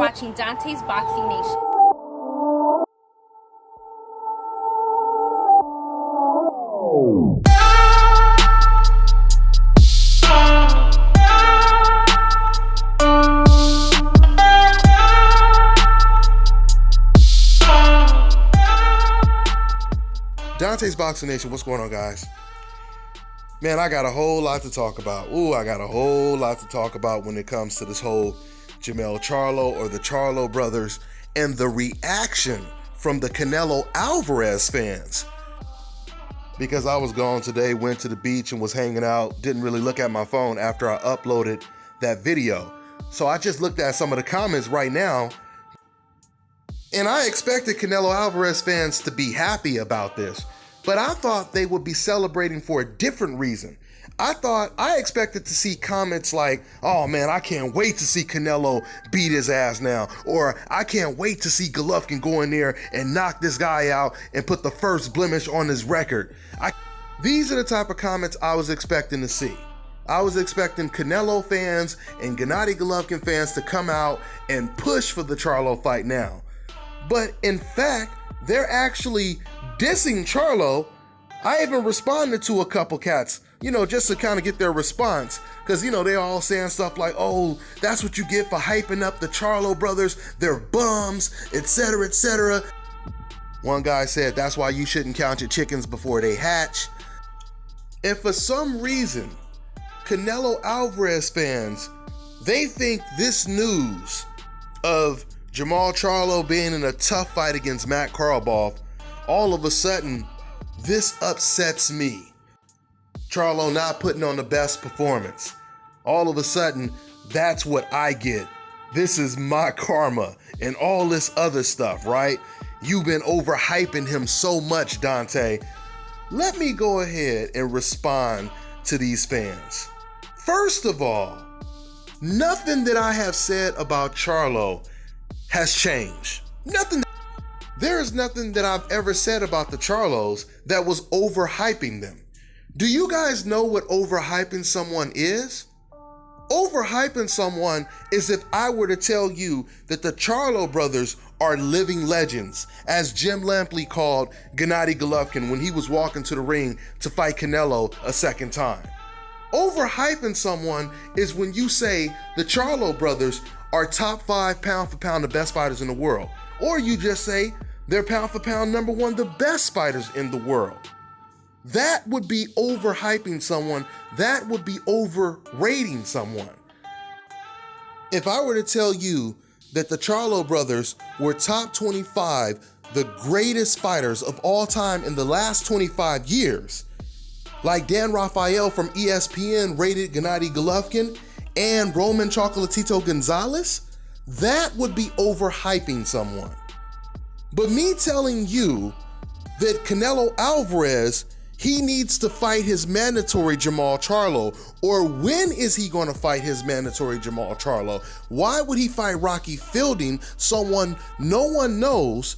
watching Dante's Boxing Nation. Dante's Boxing Nation, what's going on, guys? Man, I got a whole lot to talk about. I got a whole lot to talk about when it comes to this whole Jermall Charlo or the Charlo brothers and the reaction from the Canelo Alvarez fans. Because I was gone today, went to the beach and was hanging out, didn't really look at my phone after I uploaded that video. So I just looked at some of the comments right now, and I expected Canelo Alvarez fans to be happy about this, but I thought they would be celebrating for a different reason. I expected to see comments like, oh man, I can't wait to see Canelo beat his ass now, or I can't wait to see Golovkin go in there and knock this guy out and put the first blemish on his record. These are the type of comments I was expecting to see. I was expecting Canelo fans and Gennady Golovkin fans to come out and push for the Charlo fight now. But in fact, they're actually dissing Charlo. I even responded to a couple cats, just to kind of get their response. Because, they all saying stuff like, oh, that's what you get for hyping up the Charlo brothers. They're bums, etc., etc. One guy said, that's why you shouldn't count your chickens before they hatch. And for some reason, Canelo Alvarez fans, they think this news of Jermall Charlo being in a tough fight against Matt Korobov, all of a sudden, this upsets me. Charlo not putting on the best performance. All of a sudden, that's what I get. This is my karma and all this other stuff, right? You've been overhyping him so much, Dante. Let me go ahead and respond to these fans. First of all, nothing that I have said about Charlo has changed. Nothing. There is nothing that I've ever said about the Charlos that was overhyping them. Do you guys know what overhyping someone is? Overhyping someone is if I were to tell you that the Charlo brothers are living legends, as Jim Lampley called Gennady Golovkin when he was walking to the ring to fight Canelo a second time. Overhyping someone is when you say the Charlo brothers are top 5 pound for pound the best fighters in the world. Or you just say they're pound for pound number 1 the best fighters in the world. That would be overhyping someone. That would be overrating someone. If I were to tell you that the Charlo brothers were top 25 the greatest fighters of all time in the last 25 years, like Dan Rafael from ESPN rated Gennady Golovkin and Roman Chocolatito Gonzalez, that would be overhyping someone. But me telling you that Canelo Alvarez, he needs to fight his mandatory Jermall Charlo, or when is he going to fight his mandatory Jermall Charlo? Why would he fight Rocky Fielding, someone no one knows,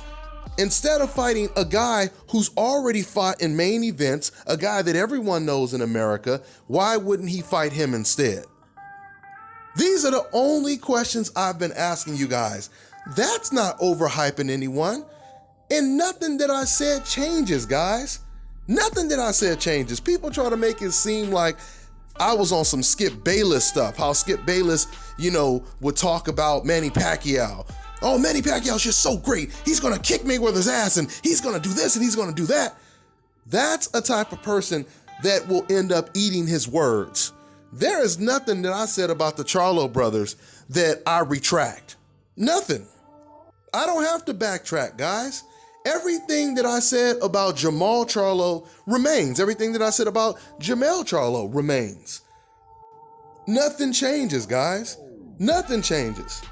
instead of fighting a guy who's already fought in main events, a guy that everyone knows in America? Why wouldn't he fight him instead? These are the only questions I've been asking you guys. That's not overhyping anyone. And nothing that I said changes, guys. Nothing that I said changes. People try to make it seem like I was on some Skip Bayless stuff. How Skip Bayless, would talk about Manny Pacquiao. Oh, Manny Pacquiao's just so great. He's going to kick Mayweather's ass and he's going to do this and he's going to do that. That's a type of person that will end up eating his words. There is nothing that I said about the Charlo brothers that I retract. Nothing. I don't have to backtrack, guys. Everything that I said about Jermall Charlo remains. Everything that I said about Jermall Charlo remains. Nothing changes, guys. Nothing changes.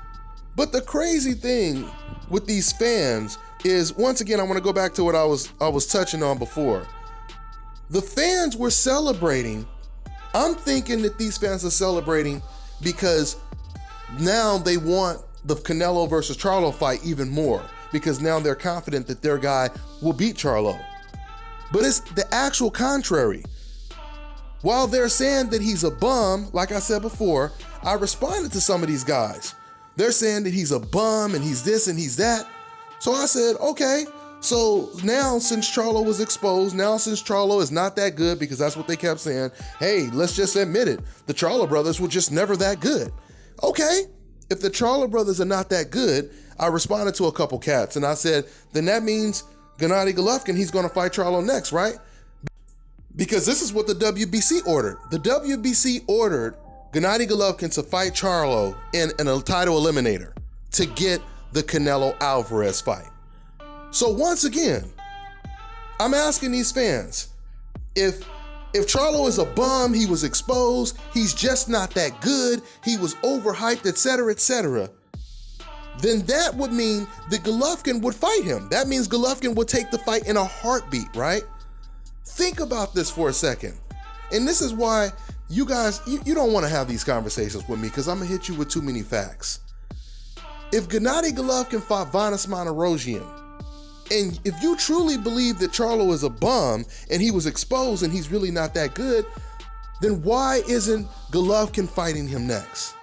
But the crazy thing with these fans is, once again, I want to go back to what I was touching on before. The fans were celebrating. I'm thinking that these fans are celebrating because now they want the Canelo versus Charlo fight even more, because now they're confident that their guy will beat Charlo. But it's the actual contrary. While they're saying that he's a bum, like I said before, I responded to some of these guys. They're saying that he's a bum and he's this and he's that. So I said, okay. So now since Charlo was exposed, now since Charlo is not that good, because that's what they kept saying, hey, let's just admit it. The Charlo brothers were just never that good. Okay, if the Charlo brothers are not that good, I responded to a couple cats and I said, then that means Gennady Golovkin, he's going to fight Charlo next, right? Because this is what the WBC ordered. The WBC ordered Gennady Golovkin to fight Charlo in a title eliminator to get the Canelo Alvarez fight. So once again, I'm asking these fans, if Charlo is a bum, he was exposed, he's just not that good, he was overhyped, etc., then that would mean that Golovkin would fight him. That means Golovkin would take the fight in a heartbeat, right? Think about this for a second. And this is why you guys, you don't want to have these conversations with me, because I'm going to hit you with too many facts. If Gennady Golovkin fought Vanes Manarosian, and if you truly believe that Charlo is a bum and he was exposed and he's really not that good, then why isn't Golovkin fighting him next?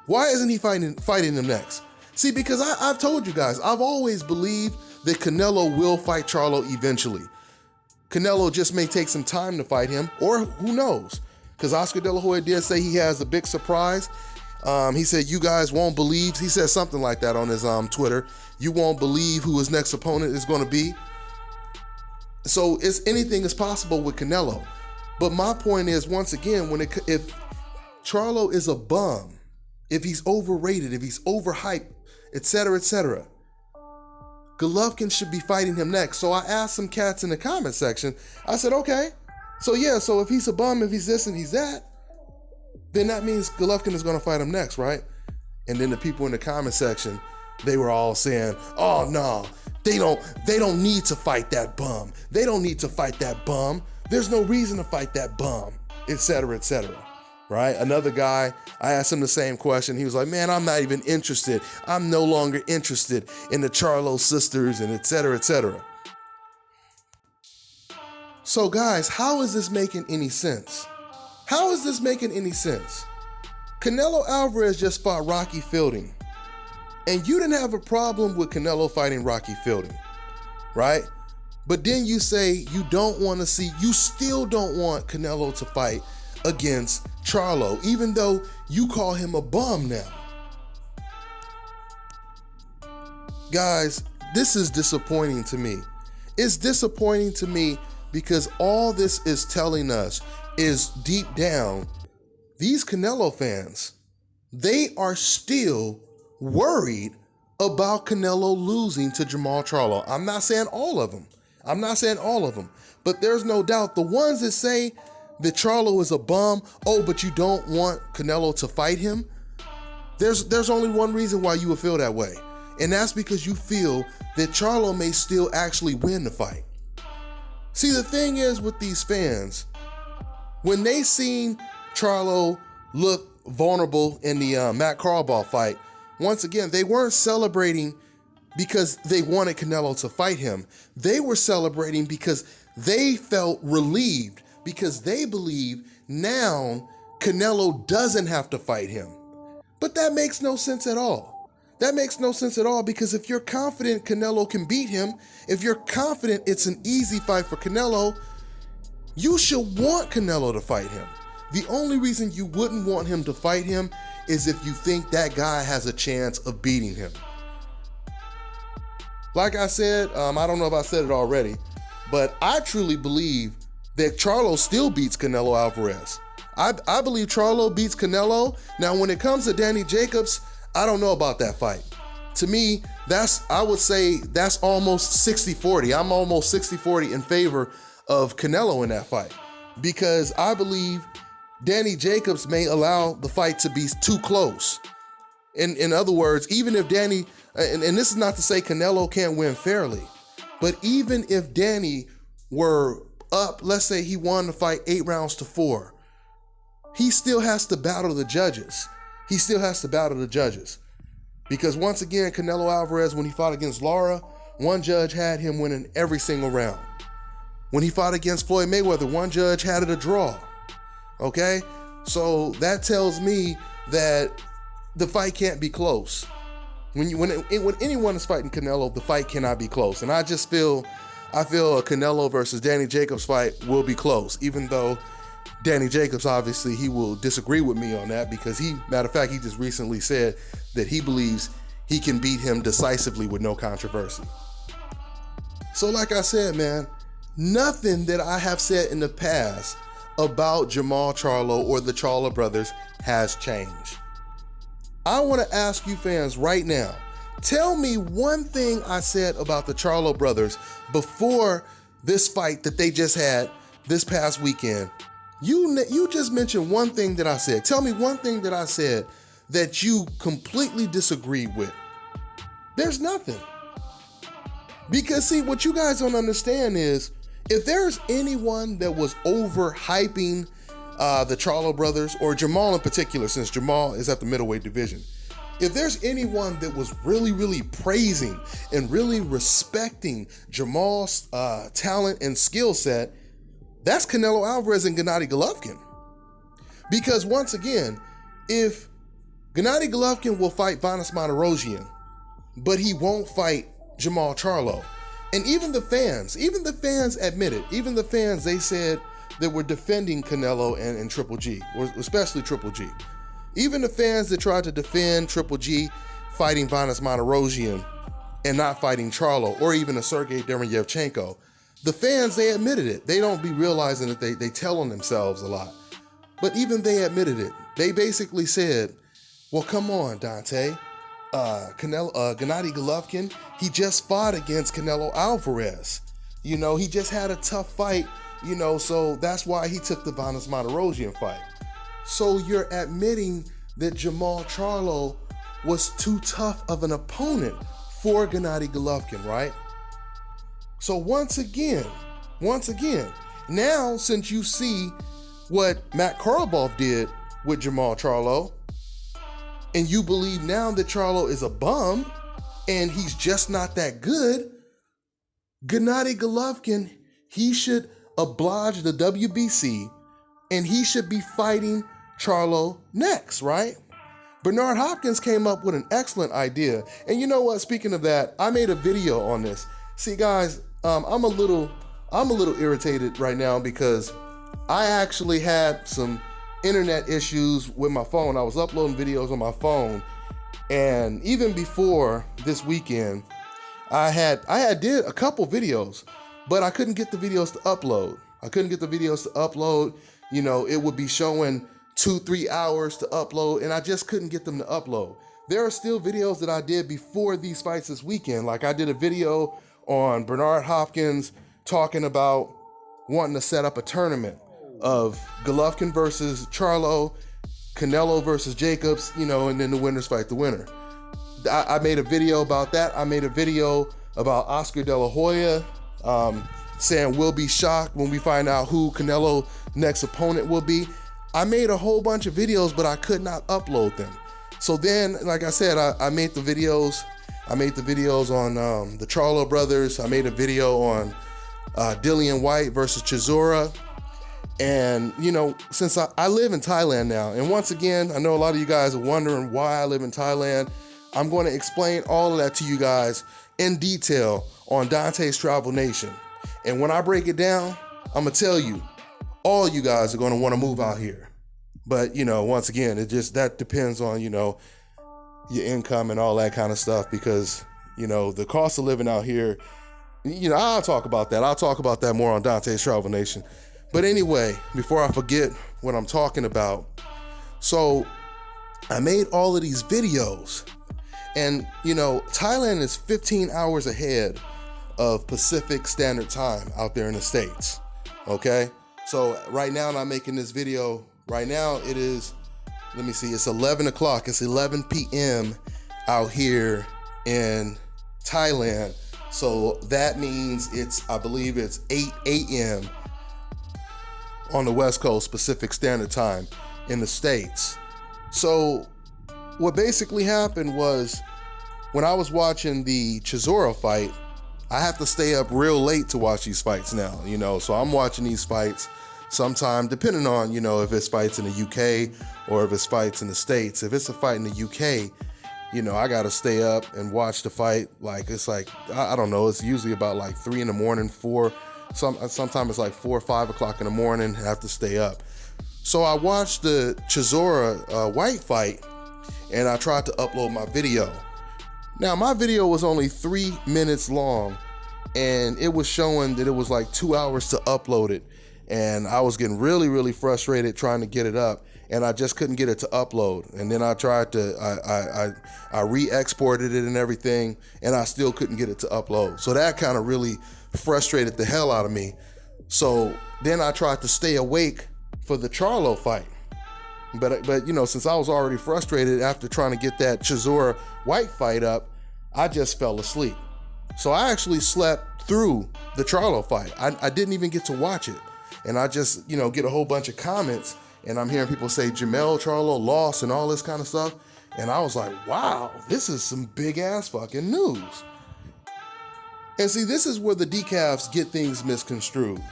Why isn't he fighting him next? See, because I've told you guys, I've always believed that Canelo will fight Charlo eventually. Canelo just may take some time to fight him, or who knows? Because Oscar De La Hoya did say he has a big surprise. He said, you guys won't believe, he said something like that on his Twitter, you won't believe who his next opponent is going to be. So anything is possible with Canelo. But my point is, once again, if Charlo is a bum, if he's overrated, if he's overhyped, etc., Golovkin should be fighting him next. So I asked some cats in the comment section, I said, okay, so yeah, so if he's a bum, if he's this and he's that, then that means Golovkin is going to fight him next, right? And then the people in the comment section, they were all saying, oh no, they don't need to fight that bum. They don't need to fight that bum. There's no reason to fight that bum, etc., right? Another guy, I asked him the same question. He was like, man, I'm not even interested. I'm no longer interested in the Charlo sisters and etc. So guys, how is this making any sense? How is this making any sense? Canelo Alvarez just fought Rocky Fielding, and you didn't have a problem with Canelo fighting Rocky Fielding, right? But then you say you still don't want Canelo to fight against Charlo, even though you call him a bum now. Guys, this is disappointing to me. It's disappointing to me because all this is telling us is deep down, these Canelo fans, they are still worried about Canelo losing to Jermall Charlo. I'm not saying all of them. But there's no doubt the ones that say that Charlo is a bum, oh, but you don't want Canelo to fight him, there's only one reason why you would feel that way. And that's because you feel that Charlo may still actually win the fight. See, the thing is with these fans, when they seen Charlo look vulnerable in the Matt Carleball fight, once again, they weren't celebrating because they wanted Canelo to fight him. They were celebrating because they felt relieved, because they believe now Canelo doesn't have to fight him. But that makes no sense at all. That makes no sense at all, because if you're confident Canelo can beat him, if you're confident it's an easy fight for Canelo, you should want Canelo to fight him. The only reason you wouldn't want him to fight him is if you think that guy has a chance of beating him. Like I said, I don't know if I said it already, but I truly believe that Charlo still beats Canelo Alvarez. I believe Charlo beats Canelo. Now, when it comes to Danny Jacobs, I don't know about that fight. To me, I would say that's almost 60-40. I'm almost 60-40 in favor of Canelo in that fight, because I believe Danny Jacobs may allow the fight to be too close. In other words, even if Danny, and this is not to say Canelo can't win fairly, but even if Danny were up, let's say he won the fight 8-4, he still has to battle the judges. Because once again, Canelo Alvarez, when he fought against Lara, one judge had him winning every single round. When he fought against Floyd Mayweather, one judge had it a draw. Okay? So that tells me that the fight can't be close. When anyone is fighting Canelo, the fight cannot be close. And I feel a Canelo versus Danny Jacobs fight will be close, even though Danny Jacobs, obviously, he will disagree with me on that because matter of fact, he just recently said that he believes he can beat him decisively with no controversy. So like I said, man, nothing that I have said in the past about Jermall Charlo or the Charlo brothers has changed. I want to ask you fans right now, tell me one thing I said about the Charlo brothers before this fight that they just had this past weekend. You just mentioned one thing that I said. Tell me one thing that I said that you completely disagree with. There's nothing. Because see, what you guys don't understand is if there's anyone that was overhyping the Charlo brothers, or Jermall in particular, since Jermall is at the middleweight division, if there's anyone that was really, really praising and really respecting Jermall's talent and skill set, that's Canelo Alvarez and Gennady Golovkin. Because once again, if Gennady Golovkin will fight Vanes Martirosyan, but he won't fight Jermall Charlo, and even the fans admitted, even the fans, they said that were defending Canelo and Triple G, or especially Triple G. Even the fans that tried to defend Triple G fighting Vanes Martirosyan and not fighting Charlo, or even a Sergey Derevyanchenko, the fans, they admitted it. They don't be realizing that they tell on themselves a lot. But even they admitted it. They basically said, well, come on, Dante. Gennady Golovkin, he just fought against Canelo Alvarez. You know, he just had a tough fight, you know, so that's why he took the Vanes Martirosyan fight. So you're admitting that Jermall Charlo was too tough of an opponent for Gennady Golovkin, right? So once again, now since you see what Matt Korobov did with Jermall Charlo, and you believe now that Charlo is a bum and he's just not that good, Gennady Golovkin, he should oblige the WBC and he should be fighting Charlo next, right? Bernard Hopkins came up with an excellent idea. And you know what? Speaking of that, I made a video on this. See, guys, I'm a little irritated right now because I actually had some internet issues with my phone. I was uploading videos on my phone, and even before this weekend, I did a couple videos, but I couldn't get the videos to upload. You know, it would be showing 2-3 hours to upload, and I just couldn't get them to upload. There are still videos that I did before these fights this weekend. Like I did a video on Bernard Hopkins talking about wanting to set up a tournament of Golovkin versus Charlo, Canelo versus Jacobs, you know, and then the winners fight the winner. I made a video about that. I made a video about Oscar De La Hoya, saying we'll be shocked when we find out who Canelo's next opponent will be. I made a whole bunch of videos, but I could not upload them. So then, like I said, I made the videos. I made the videos on the Charlo brothers. I made a video on Dillian White versus Chisora. And, you know, since I live in Thailand now, and once again, I know a lot of you guys are wondering why I live in Thailand. I'm going to explain all of that to you guys in detail on Dante's Travel Nation. And when I break it down, I'm going to tell you, all you guys are going to want to move out here. But, you know, once again, that depends on, you know, your income and all that kind of stuff, because, you know, the cost of living out here, you know, I'll talk about that. I'll talk about that more on Dante's Travel Nation. But anyway, before I forget what I'm talking about, so I made all of these videos, and, you know, Thailand is 15 hours ahead of Pacific Standard Time out there in the States, okay? So right now, I'm making this video, right now it is, let me see, it's 11 o'clock, it's 11 p.m. out here in Thailand. So that means I believe it's 8 a.m. on the West Coast, Pacific Standard Time in the States. So what basically happened was, when I was watching the Chisora fight, I have to stay up real late to watch these fights now, you know, so I'm watching these fights Sometime, depending on, if it's fights in the UK or if it's fights in the States. If it's a fight in the UK, I got to stay up and watch the fight. I don't know, it's usually about like 3 in the morning, 4. Sometimes it's like 4 or 5 o'clock in the morning. I have to stay up. So I watched the Chisora White fight, and I tried to upload my video. Now, my video was only 3 minutes long, and it was showing that it was like 2 hours to upload it. And I was getting really, really frustrated trying to get it up, and I just couldn't get it to upload. And then I tried to, I re-exported it and everything, and I still couldn't get it to upload. So that kind of really frustrated the hell out of me. So then I tried to stay awake for the Charlo fight. But since I was already frustrated after trying to get that Chisora White fight up, I just fell asleep. So I actually slept through the Charlo fight. I didn't even get to watch it. And I just, get a whole bunch of comments, and I'm hearing people say Jermall Charlo lost and all this kind of stuff. And I was like, wow, this is some big ass fucking news. And see, this is where the decafs get things misconstrued.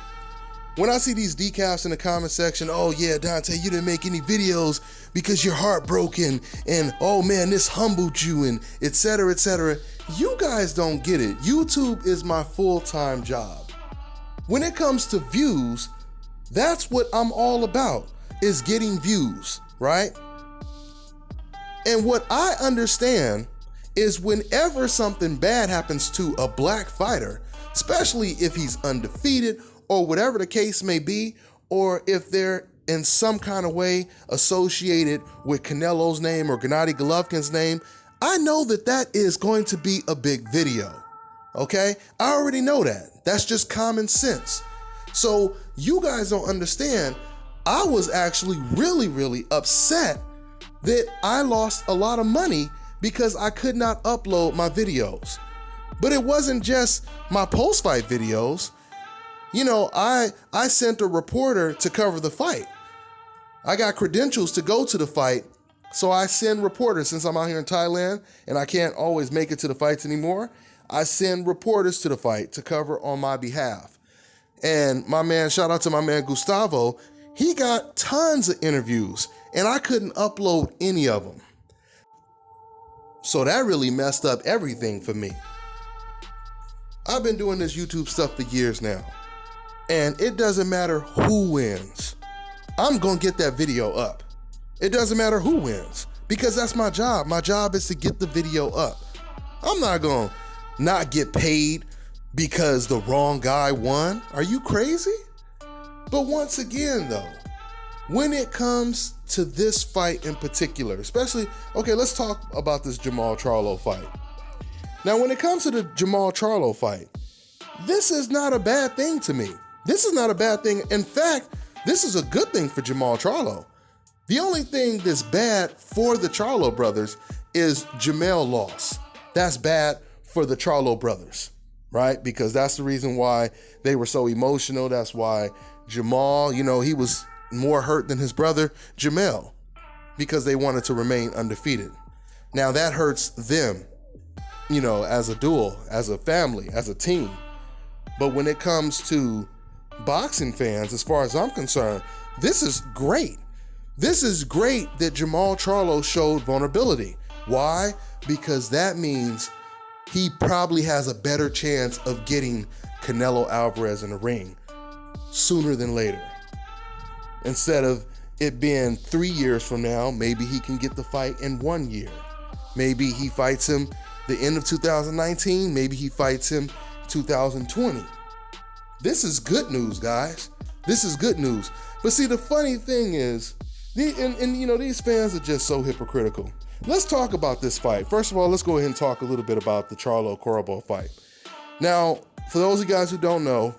When I see these decafs in the comment section, oh yeah, Dante, you didn't make any videos because you're heartbroken, and oh man, this humbled you, and et cetera, et cetera. You guys don't get it. YouTube is my full-time job. When it comes to views, that's what I'm all about, is getting views, right? And what I understand is whenever something bad happens to a black fighter, especially if he's undefeated or whatever the case may be, or if they're in some kind of way associated with Canelo's name or Gennady Golovkin's name, I know that that is going to be a big video, okay? I already know that. That's just common sense. So you guys don't understand, I was actually really, really upset that I lost a lot of money because I could not upload my videos. But it wasn't just my post-fight videos. I sent a reporter to cover the fight. I got credentials to go to the fight, so I send reporters. Since I'm out here in Thailand and I can't always make it to the fights anymore, I send reporters to the fight to cover on my behalf. And shout out to my man Gustavo, he got tons of interviews and I couldn't upload any of them. So that really messed up everything for me. I've been doing this YouTube stuff for years now, and it doesn't matter who wins. I'm gonna get that video up. It doesn't matter who wins, because that's my job. My job is to get the video up. I'm not gonna not get paid because the wrong guy won. Are you crazy? But once again though, when it comes to this fight in particular, especially, okay, let's talk about this Jermall Charlo fight. Now, when it comes to the Jermall Charlo fight, this is not a bad thing to me. This is not a bad thing. In fact, this is a good thing for Jermall Charlo. The only thing that's bad for the Charlo brothers is Jermall loss. That's bad for the Charlo brothers, right? Because that's the reason why they were so emotional. That's why Jermall, he was more hurt than his brother Jermall, because they wanted to remain undefeated. Now that hurts them, as a duel, as a family, as a team. But when it comes to boxing fans, as far as I'm concerned, this is great. This is great that Jermall Charlo showed vulnerability. Why? Because that means he probably has a better chance of getting Canelo Alvarez in the ring sooner than later. Instead of it being 3 years from now, maybe he can get the fight in 1 year. Maybe he fights him the end of 2019, maybe he fights him 2020. This is good news, guys. This is good news. But see, the funny thing is, these fans are just so hypocritical. Let's talk about this fight. First of all, let's go ahead and talk a little bit about the Charlo Korobov fight. Now, for those of you guys who don't know,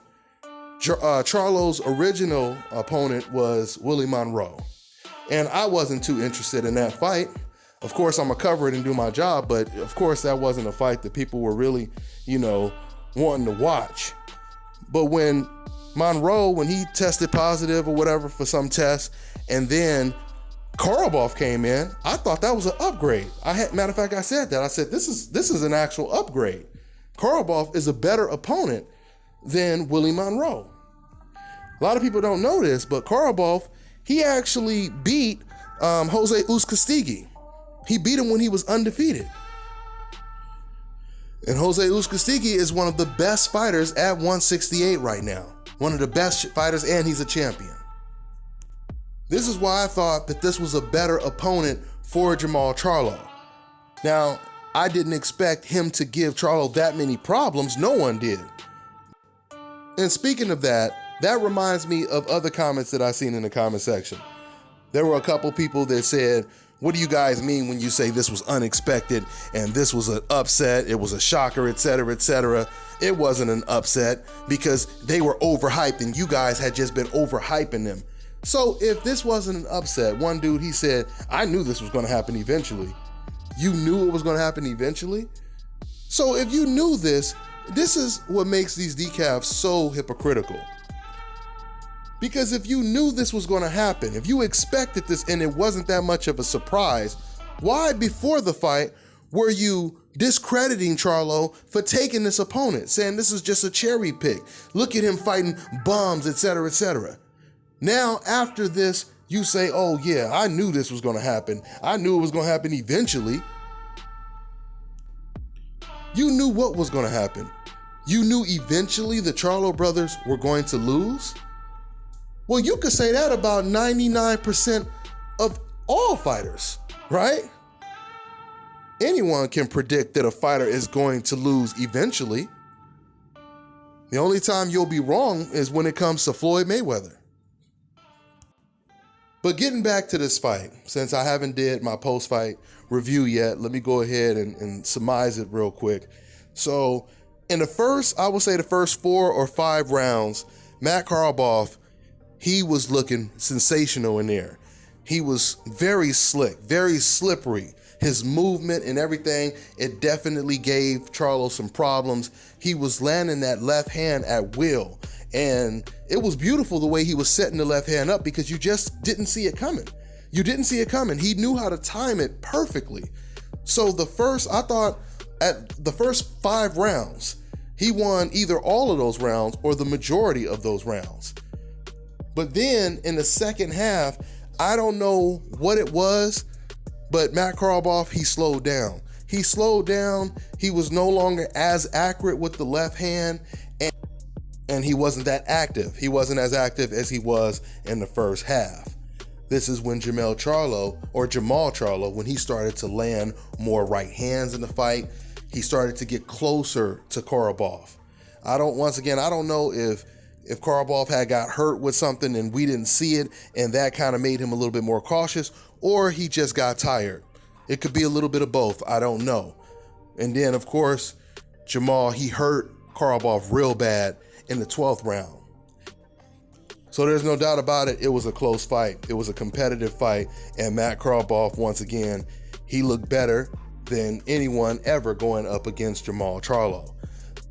Charlo's original opponent was Willie Monroe. And I wasn't too interested in that fight. Of course, I'm gonna cover it and do my job, but of course that wasn't a fight that people were really, wanting to watch. But when Monroe, when he tested positive or whatever for some test, and then Korobov came in, I thought that was an upgrade. Matter of fact, I said that. I said, this is an actual upgrade. Korobov is a better opponent than Willie Monroe. A lot of people don't know this, but Korobov, he actually beat Jose Uzcategui. He beat him when he was undefeated. And Jose Uzcategui is one of the best fighters at 168 right now. One of the best fighters, and he's a champion. This is why I thought that this was a better opponent for Jermall Charlo. Now, I didn't expect him to give Charlo that many problems. No one did. And speaking of that reminds me of other comments that I seen in the comment section. There were a couple people that said, what do you guys mean when you say this was unexpected and this was an upset, it was a shocker, etc., etc.? It wasn't an upset because they were overhyped and you guys had just been overhyping them. So if this wasn't an upset, one dude, he said, I knew this was going to happen eventually. You knew it was going to happen eventually? So if you knew this is what makes these decafs so hypocritical. Because if you knew this was going to happen, if you expected this and it wasn't that much of a surprise, why before the fight were you discrediting Charlo for taking this opponent, saying this is just a cherry pick? Look at him fighting bums, etc., etc. Now, after this, you say, oh yeah, I knew this was going to happen. I knew it was going to happen eventually. You knew what was going to happen. You knew eventually the Charlo brothers were going to lose? Well, you could say that about 99% of all fighters, right? Anyone can predict that a fighter is going to lose eventually. The only time you'll be wrong is when it comes to Floyd Mayweather. But getting back to this fight, since I haven't did my post-fight review yet, let me go ahead and surmise it real quick. So in I would say the first 4 or 5 rounds, Matt Korobov, he was looking sensational in there. He was very slick, very slippery. His movement and everything, it definitely gave Charlo some problems. He was landing that left hand at will. And it was beautiful the way he was setting the left hand up because you just didn't see it coming. You didn't see it coming. He knew how to time it perfectly. So I thought at the first 5 rounds, he won either all of those rounds or the majority of those rounds. But then in the second half, I don't know what it was, but Matt Korobov, he slowed down. He slowed down. He was no longer as accurate with the left hand, and he wasn't that active. He wasn't as active as he was in the first half. This is when Jermall Charlo, when he started to land more right hands in the fight, he started to get closer to Korobov. I don't know if Korobov had got hurt with something and we didn't see it, and that kind of made him a little bit more cautious, or he just got tired. It could be a little bit of both. I don't know. And then, of course, Jermall, he hurt Korobov real bad in the 12th round. So there's no doubt about it. It was a close fight. It was a competitive fight. And Matt Korobov, once again, he looked better than anyone ever going up against Jermall Charlo.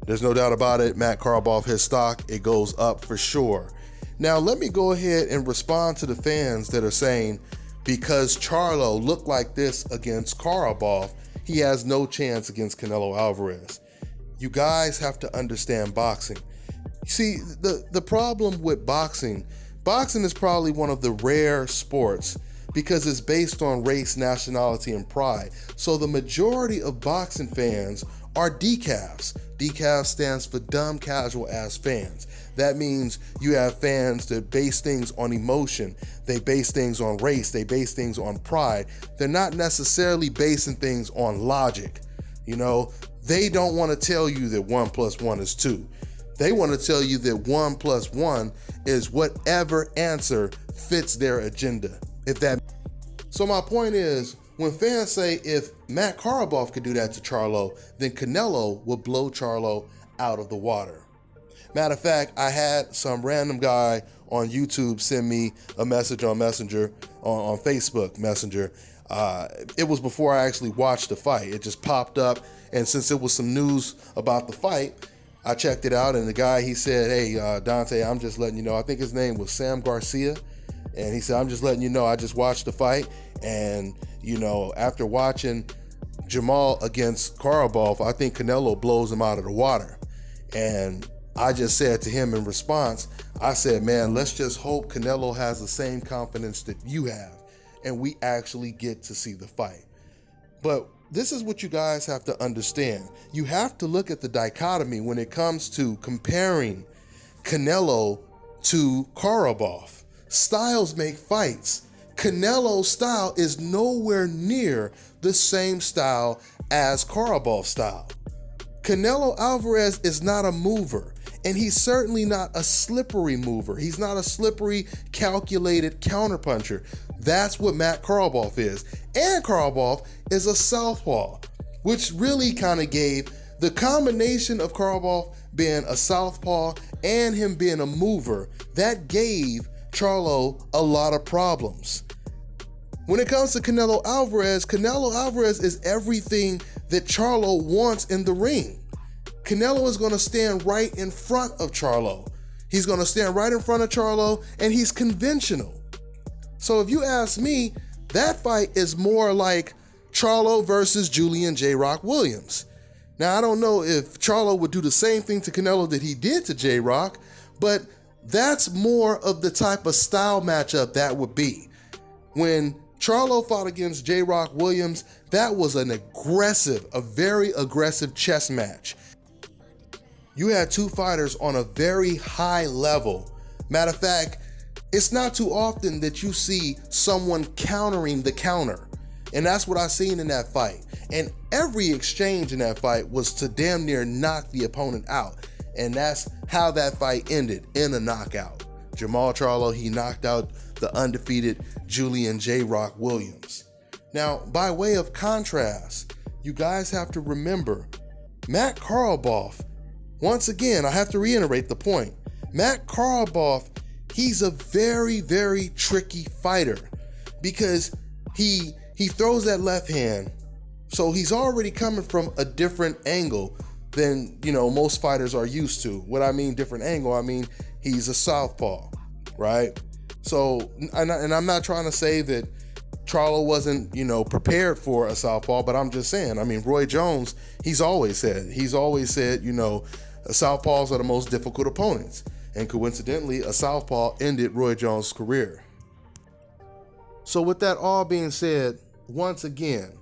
There's no doubt about it. Matt Korobov, his stock, it goes up for sure. Now, let me go ahead and respond to the fans that are saying because Charlo looked like this against Korobov, he has no chance against Canelo Alvarez. You guys have to understand boxing. See, the problem with boxing is probably one of the rare sports because it's based on race, nationality, and pride. So the majority of boxing fans are decafs. Decaf stands for dumb casual ass fans. That means you have fans that base things on emotion. They base things on race. They base things on pride. They're not necessarily basing things on logic. You know, they don't want to tell you that 1 + 1 is 2. They want to tell you that 1 + 1 is whatever answer fits their agenda. So my point is, when fans say if Matt Korobov could do that to Charlo, then Canelo will blow Charlo out of the water. Matter of fact, I had some random guy on YouTube send me a message on Messenger, on Facebook Messenger. It was before I actually watched the fight. It just popped up, and since it was some news about the fight, I checked it out, and the guy, he said, hey, Dante, I'm just letting you know, I think his name was Sam Garcia, and he said, I'm just letting you know, I just watched the fight, and, you know, after watching Jermall against Korobov, I think Canelo blows him out of the water. And I just said to him in response, I said, man, let's just hope Canelo has the same confidence that you have and we actually get to see the fight. But this is what you guys have to understand. You have to look at the dichotomy when it comes to comparing Canelo to Korobov. Styles make fights. Canelo's style is nowhere near the same style as Korobov's style. Canelo Alvarez is not a mover, and he's certainly not a slippery mover. He's not a slippery, calculated counterpuncher. That's what Matt Korobov is. And Korobov is a southpaw, which really kind of gave the combination of Korobov being a southpaw and him being a mover, that gave Charlo a lot of problems. When it comes to Canelo Alvarez is everything that Charlo wants in the ring. Canelo is going to stand right in front of Charlo. He's going to stand right in front of Charlo, and he's conventional. So if you ask me, that fight is more like Charlo versus Julian J. Rock Williams. Now, I don't know if Charlo would do the same thing to Canelo that he did to J. Rock, but that's more of the type of style matchup that would be. When Charlo fought against J. Rock Williams, that was a very aggressive chess match. You had two fighters on a very high level. Matter of fact, it's not too often that you see someone countering the counter. And that's what I seen in that fight. And every exchange in that fight was to damn near knock the opponent out. And that's how that fight ended, in a knockout. Jermall Charlo, he knocked out the undefeated Julian J. Rock Williams. Now, by way of contrast, you guys have to remember, Matt Korobov, once again, I have to reiterate the point. Matt Korobov, he's a very, very tricky fighter because he throws that left hand, so he's already coming from a different angle than, most fighters are used to. What I mean different angle, I mean he's a southpaw, right? So, and I'm not trying to say that Charlo wasn't, prepared for a southpaw, but I'm just saying, Roy Jones, he's always said, southpaws are the most difficult opponents. And coincidentally, a southpaw ended Roy Jones' career. So with that all being said, once again,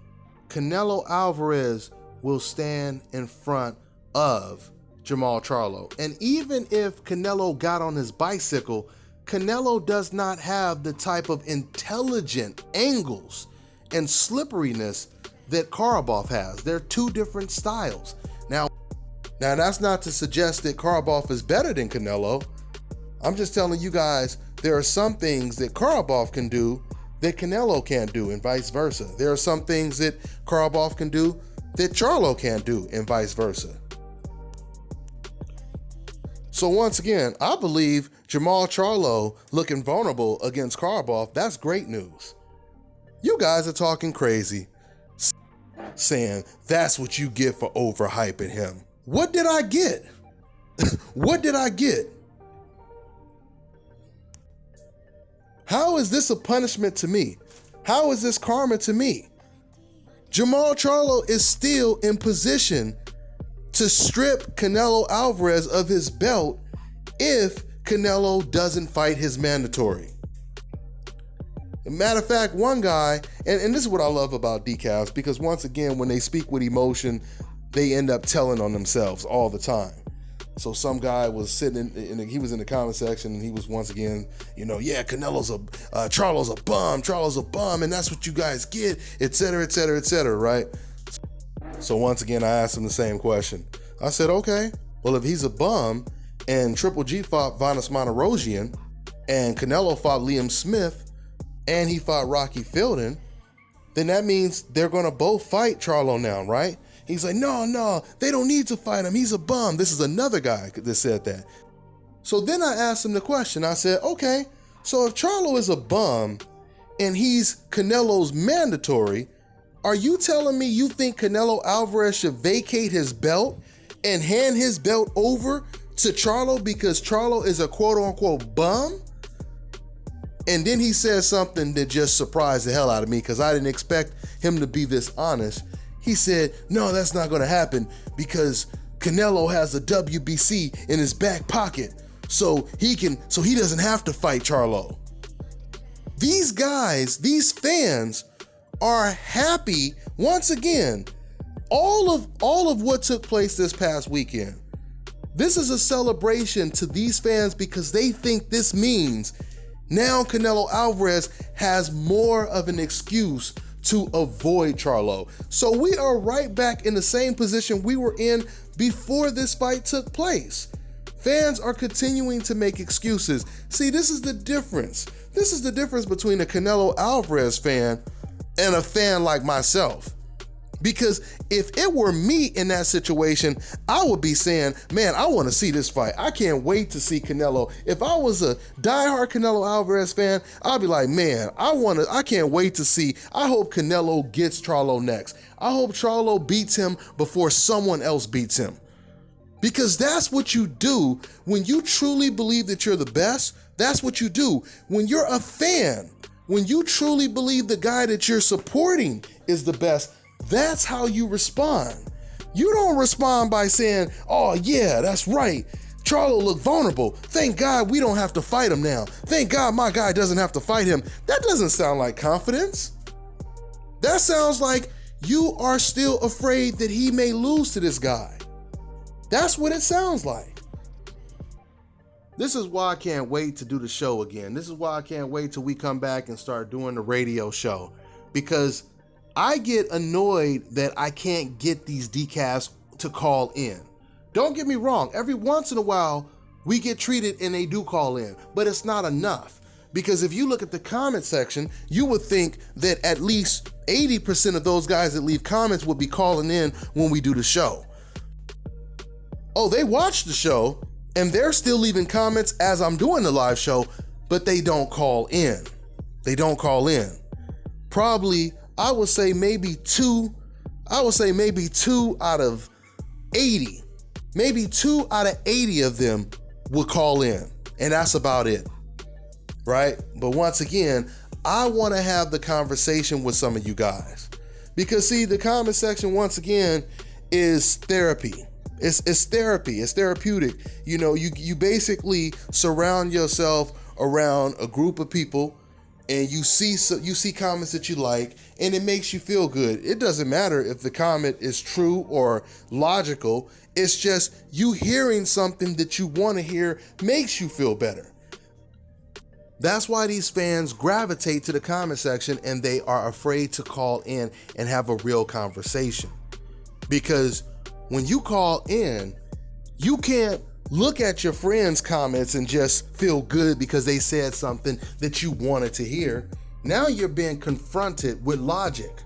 Canelo Alvarez will stand in front of Jermall Charlo. And even if Canelo got on his bicycle, Canelo does not have the type of intelligent angles and slipperiness that Korobov has. They're two different styles. Now that's not to suggest that Korobov is better than Canelo. I'm just telling you guys, there are some things that Korobov can do that Canelo can't do, and vice versa. There are some things that Korobov can do that Charlo can't do, and vice versa. So once again, I believe Jermall Charlo looking vulnerable against Korobov, that's great news. You guys are talking crazy, saying that's what you get for overhyping him. What did I get? What did I get? How is this a punishment to me? How is this karma to me? Jermall Charlo is still in position to strip Canelo Alvarez of his belt if Canelo doesn't fight his mandatory. Matter of fact, one guy, and this is what I love about decafs, because once again, when they speak with emotion, they end up telling on themselves all the time. So some guy was sitting he was in the comment section, and he was once again, Canelo's Charlo's a bum, and that's what you guys get, etc., etc., etc., right? So once again, I asked him the same question. I said, okay, well, if he's a bum, and Triple G fought Vanes Monterosian, and Canelo fought Liam Smith, and he fought Rocky Fielding, then that means they're gonna both fight Charlo now, right? He's like, no, they don't need to fight him. He's a bum. This is another guy that said that. So then I asked him the question. I said, okay, so if Charlo is a bum and he's Canelo's mandatory, are you telling me you think Canelo Alvarez should vacate his belt and hand his belt over to Charlo because Charlo is a quote-unquote bum? And then he said something that just surprised the hell out of me because I didn't expect him to be this honest. He said, no, that's not going to happen because Canelo has a WBC in his back pocket, so he doesn't have to fight Charlo. These guys, these fans are happy. Once again, all of what took place this past weekend, this is a celebration to these fans because they think this means now Canelo Alvarez has more of an excuse to avoid Charlo. So we are right back in the same position we were in before this fight took place. Fans are continuing to make excuses. See, this is the difference. This is the difference between a Canelo Alvarez fan and a fan like myself. Because if it were me in that situation, I would be saying, man, I want to see this fight. I can't wait to see Canelo. If I was a diehard Canelo Alvarez fan, I'd be like, man, I can't wait to see. I hope Canelo gets Charlo next. I hope Charlo beats him before someone else beats him. Because that's what you do when you truly believe that you're the best. That's what you do. When you're a fan, when you truly believe the guy that you're supporting is the best, that's how you respond. You don't respond by saying, oh yeah, that's right. Charlo looked vulnerable. Thank God we don't have to fight him now. Thank God my guy doesn't have to fight him. That doesn't sound like confidence. That sounds like you are still afraid that he may lose to this guy. That's what it sounds like. This is why I can't wait to do the show again. This is why I can't wait till we come back and start doing the radio show. Because I get annoyed that I can't get these decafs to call in. Don't get me wrong, every once in a while we get treated and they do call in, but it's not enough. Because if you look at the comment section, you would think that at least 80% of those guys that leave comments would be calling in when we do the show. Oh, they watch the show and they're still leaving comments as I'm doing the live show, but they don't call in. They don't call in. Probably, I would say maybe two out of 80. Maybe 2 out of 80 of them will call in, and that's about it, right? But once again, I want to have the conversation with some of you guys. Because see, the comment section, once again, is therapy. It's therapy, it's therapeutic. You know, you basically surround yourself around a group of people and you see comments that you like, and it makes you feel good. It doesn't matter if the comment is true or logical. It's just you hearing something that you want to hear makes you feel better. That's why these fans gravitate to the comment section and they are afraid to call in and have a real conversation. Because when you call in, you can't look at your friends' comments and just feel good because they said something that you wanted to hear. Now you're being confronted with logic.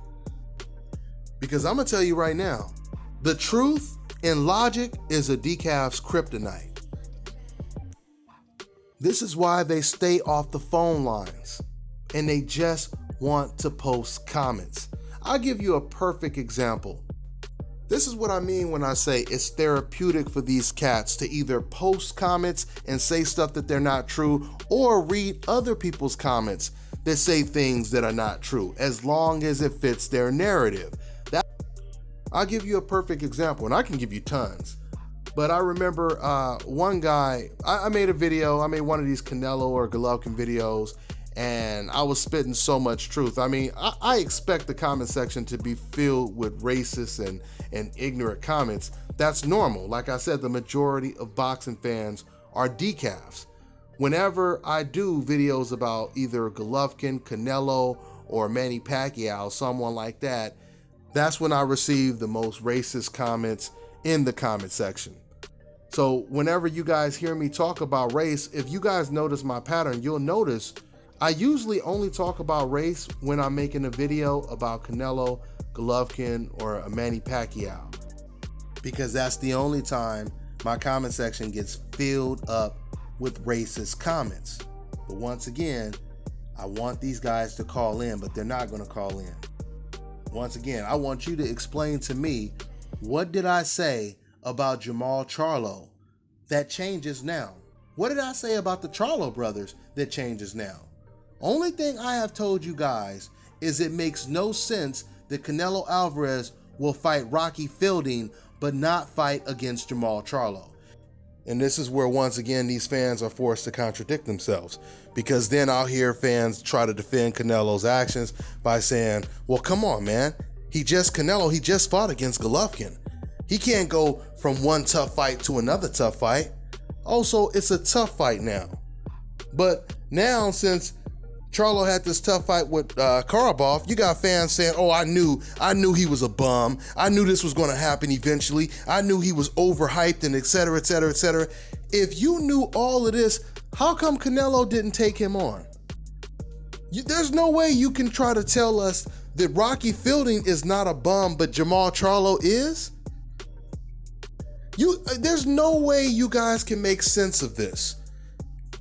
Because I'm gonna tell you right now, the truth and logic is a decaf's kryptonite. This is why they stay off the phone lines and they just want to post comments. I'll give you a perfect example. This is what I mean when I say it's therapeutic for these cats to either post comments and say stuff that they're not true or read other people's comments that say things that are not true, as long as it fits their narrative. I'll give you a perfect example, and I can give you tons. But I remember one guy, I made one of these Canelo or Golovkin videos, and I was spitting so much truth. I mean, I expect the comment section to be filled with racist and ignorant comments. That's normal. Like I said, the majority of boxing fans are decafs. Whenever I do videos about either Golovkin, Canelo, or Manny Pacquiao, someone like that, that's when I receive the most racist comments in the comment section. So whenever you guys hear me talk about race, if you guys notice my pattern, you'll notice I usually only talk about race when I'm making a video about Canelo, Golovkin, or a Manny Pacquiao, because that's the only time my comment section gets filled up with racist comments. But once again, I want these guys to call in, but they're not going to call in. Once again, I want you to explain to me, what did I say about Jermall Charlo that changes now? What did I say about the Charlo brothers that changes now? Only thing I have told you guys is it makes no sense that Canelo Alvarez will fight Rocky Fielding but not fight against Jermall Charlo. And this is where, once again, these fans are forced to contradict themselves, because then I'll hear fans try to defend Canelo's actions by saying, well, come on, man. Canelo, he just fought against Golovkin. He can't go from one tough fight to another tough fight. Also, it's a tough fight now. But now, since Charlo had this tough fight with Korobov, you got fans saying, oh, I knew he was a bum. I knew this was going to happen eventually. I knew he was overhyped and et cetera, et cetera, et cetera. If you knew all of this, how come Canelo didn't take him on? There's no way you can try to tell us that Rocky Fielding is not a bum, but Jermall Charlo is? There's no way you guys can make sense of this.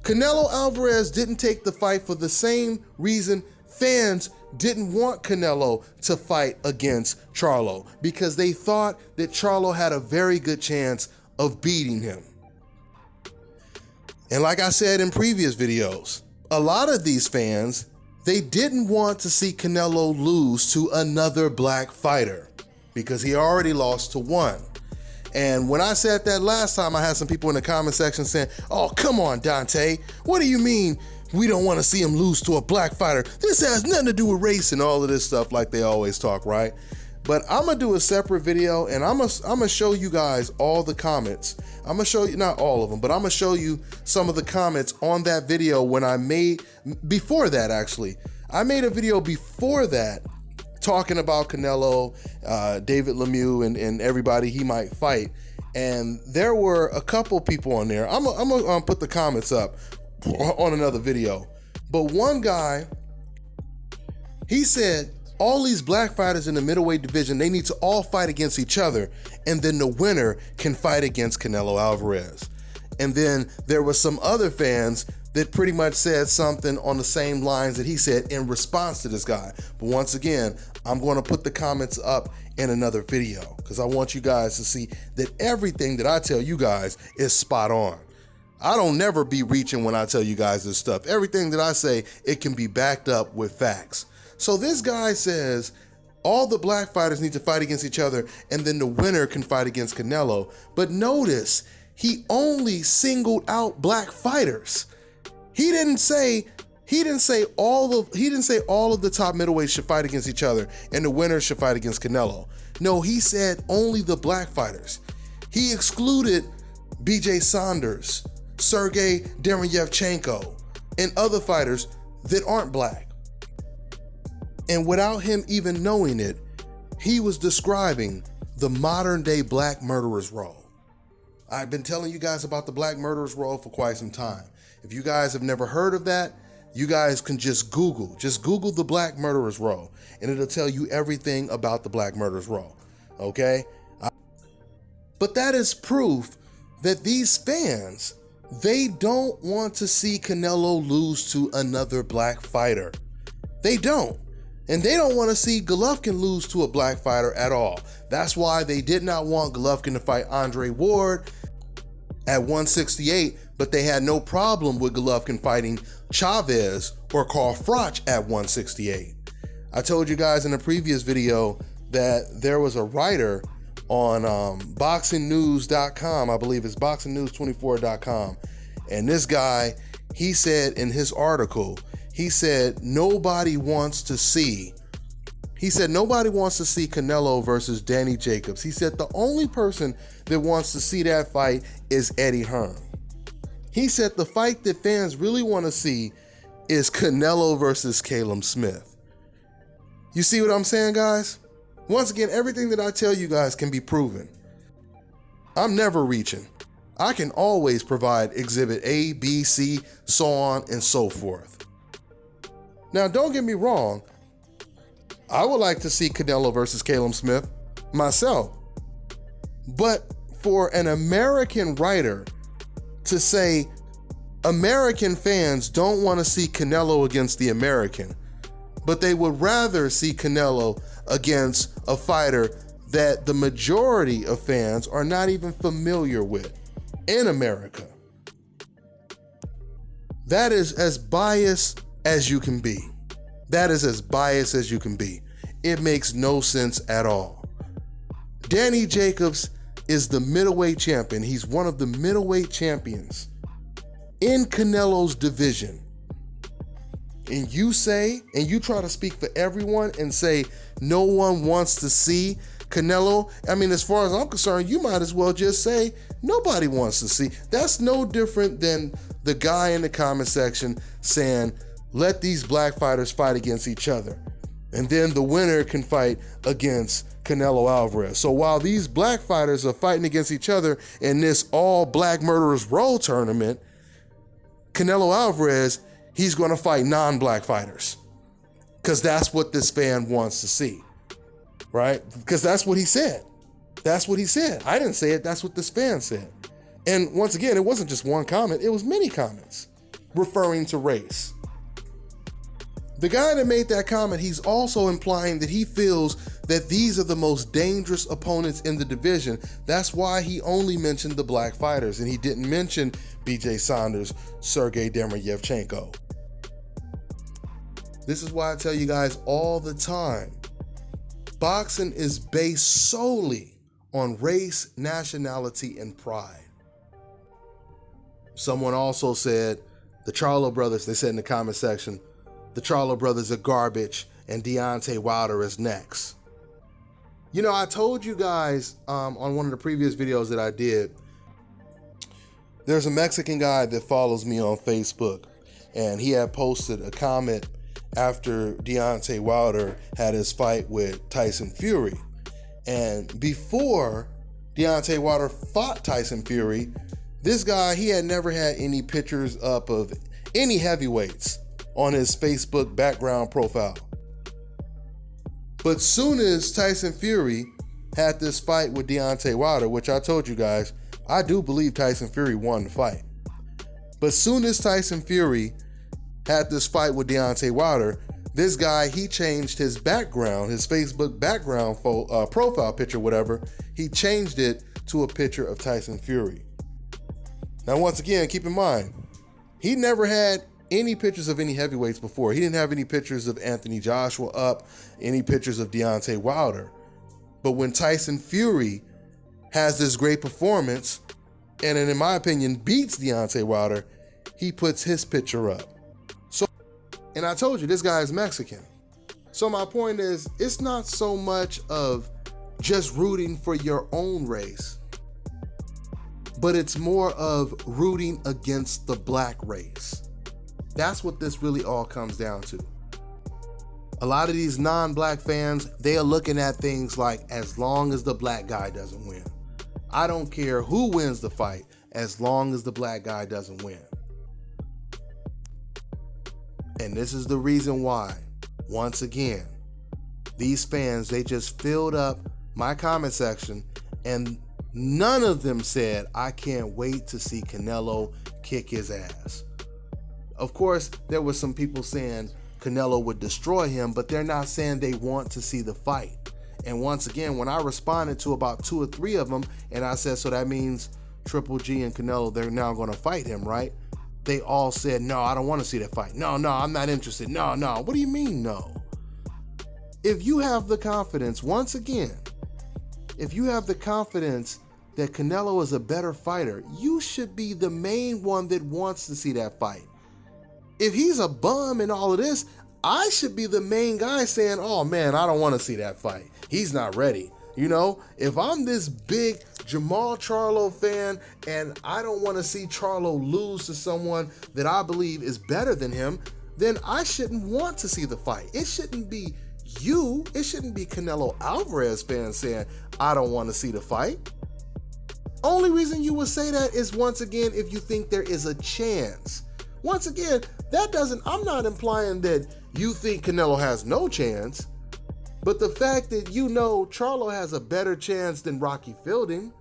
Canelo Alvarez didn't take the fight for the same reason fans didn't want Canelo to fight against Charlo, because they thought that Charlo had a very good chance of beating him. And like I said in previous videos, a lot of these fans, they didn't want to see Canelo lose to another black fighter because he already lost to one. And when I said that last time, I had some people in the comment section saying, oh, come on, Dante. What do you mean we don't want to see him lose to a black fighter? This has nothing to do with race and all of this stuff like they always talk, right? But I'm going to do a separate video, and I'm going to show you guys all the comments. I'm going to show you, not all of them, but I'm going to show you some of the comments on that video when I made, before that actually. I made a video before that talking about Canelo, David Lemieux, and everybody he might fight. And there were a couple people on there. I'm gonna put the comments up on another video. But one guy, he said, all these black fighters in the middleweight division, they need to all fight against each other, and then the winner can fight against Canelo Alvarez. And then there were some other fans that pretty much said something on the same lines that he said in response to this guy. But once again, I'm going to put the comments up in another video because I want you guys to see that everything that I tell you guys is spot on. I don't never be reaching when I tell you guys this stuff. Everything that I say, it can be backed up with facts. So this guy says all the black fighters need to fight against each other, and then the winner can fight against Canelo. But notice, he only singled out black fighters. He didn't say all of the top middleweights should fight against each other and the winner should fight against Canelo. No, he said only the black fighters. He excluded BJ Saunders, Sergey Derevyanchenko, and other fighters that aren't black. And without him even knowing it, he was describing the modern day black murderer's row. I've been telling you guys about the black murderer's row for quite some time. If you guys have never heard of that, you guys can just Google the black murderer's row, and it'll tell you everything about the black murderer's row, okay? But that is proof that these fans, they don't want to see Canelo lose to another black fighter. They don't. And they don't want to see Golovkin lose to a black fighter at all. That's why they did not want Golovkin to fight Andre Ward at 168, but they had no problem with Golovkin fighting Chavez or Carl Froch at 168. I told you guys in a previous video that there was a writer on boxingnews.com, I believe it's boxingnews24.com, and this guy, he said in his article, he said nobody wants to see Canelo versus Danny Jacobs. He said the only person that wants to see that fight is Eddie Hearn. He said the fight that fans really want to see is Canelo versus Caleb Smith. You see what I'm saying, guys? Once again, everything that I tell you guys can be proven. I'm never reaching. I can always provide exhibit A, B, C, so on and so forth. Now, don't get me wrong. I would like to see Canelo versus Caleb Smith myself. But for an American writer to say American fans don't want to see Canelo against the American, but they would rather see Canelo against a fighter that the majority of fans are not even familiar with in America. That is as biased as you can be. That is as biased as you can be. It makes no sense at all. Danny Jacobs is the middleweight champion. He's one of the middleweight champions in Canelo's division. And you say, and you try to speak for everyone and say no one wants to see Canelo. I mean, as far as I'm concerned, you might as well just say nobody wants to see. That's no different than the guy in the comment section saying, let these black fighters fight against each other, and then the winner can fight against Canelo Alvarez. So while these black fighters are fighting against each other in this all black murderers row tournament, Canelo Alvarez, he's going to fight non-black fighters, because that's what this fan wants to see, right? Because that's what he said. That's what he said. I didn't say it. That's what this fan said. And once again, it wasn't just one comment. It was many comments referring to race. The guy that made that comment, he's also implying that he feels that these are the most dangerous opponents in the division. That's why he only mentioned the black fighters, and he didn't mention BJ Saunders, Sergey Demeryevchenko. This is why I tell you guys all the time, boxing is based solely on race, nationality, and pride. Someone also said, the Charlo brothers, they said in the comment section, the Charlo brothers are garbage and Deontay Wilder is next. You know, I told you guys on one of the previous videos that I did, there's a Mexican guy that follows me on Facebook, and he had posted a comment after Deontay Wilder had his fight with Tyson Fury. And before Deontay Wilder fought Tyson Fury, this guy, he had never had any pictures up of any heavyweights on his Facebook background profile. But soon as Tyson Fury had this fight with Deontay Wilder, which I told you guys, I do believe Tyson Fury won the fight. But soon as Tyson Fury had this fight with Deontay Wilder, this guy, he changed his background, his Facebook background profile picture, whatever, he changed it to a picture of Tyson Fury. Now, once again, keep in mind, he never had any pictures of any heavyweights before. He didn't have any pictures of Anthony Joshua up, any pictures of Deontay Wilder. But when Tyson Fury has this great performance, and in my opinion beats Deontay Wilder, he puts his picture up. So, and I told you, this guy is Mexican. So my point is, it's not so much of just rooting for your own race, but it's more of rooting against the black race. That's what this really all comes down to. A lot of these non-black fans, they are looking at things like, as long as the black guy doesn't win. I don't care who wins the fight, as long as the black guy doesn't win. And this is the reason why, once again, these fans, they just filled up my comment section, and none of them said, I can't wait to see Canelo kick his ass. Of course, there were some people saying Canelo would destroy him, but they're not saying they want to see the fight. And once again, when I responded to about 2 or 3 of them, and I said, so that means Triple G and Canelo, they're now going to fight him, right? They all said, no, I don't want to see that fight. No, I'm not interested. No. What do you mean, no? If you have the confidence, once again, if you have the confidence that Canelo is a better fighter, you should be the main one that wants to see that fight. If he's a bum and all of this, I should be the main guy saying, oh man, I don't want to see that fight. He's not ready. You know, if I'm this big Jermall Charlo fan and I don't want to see Charlo lose to someone that I believe is better than him, then I shouldn't want to see the fight. It shouldn't be you. It shouldn't be Canelo Alvarez fans saying, I don't want to see the fight. Only reason you would say that is, once again, if you think there is a chance. Once again, I'm not implying that you think Canelo has no chance, but the fact that you know Charlo has a better chance than Rocky Fielding,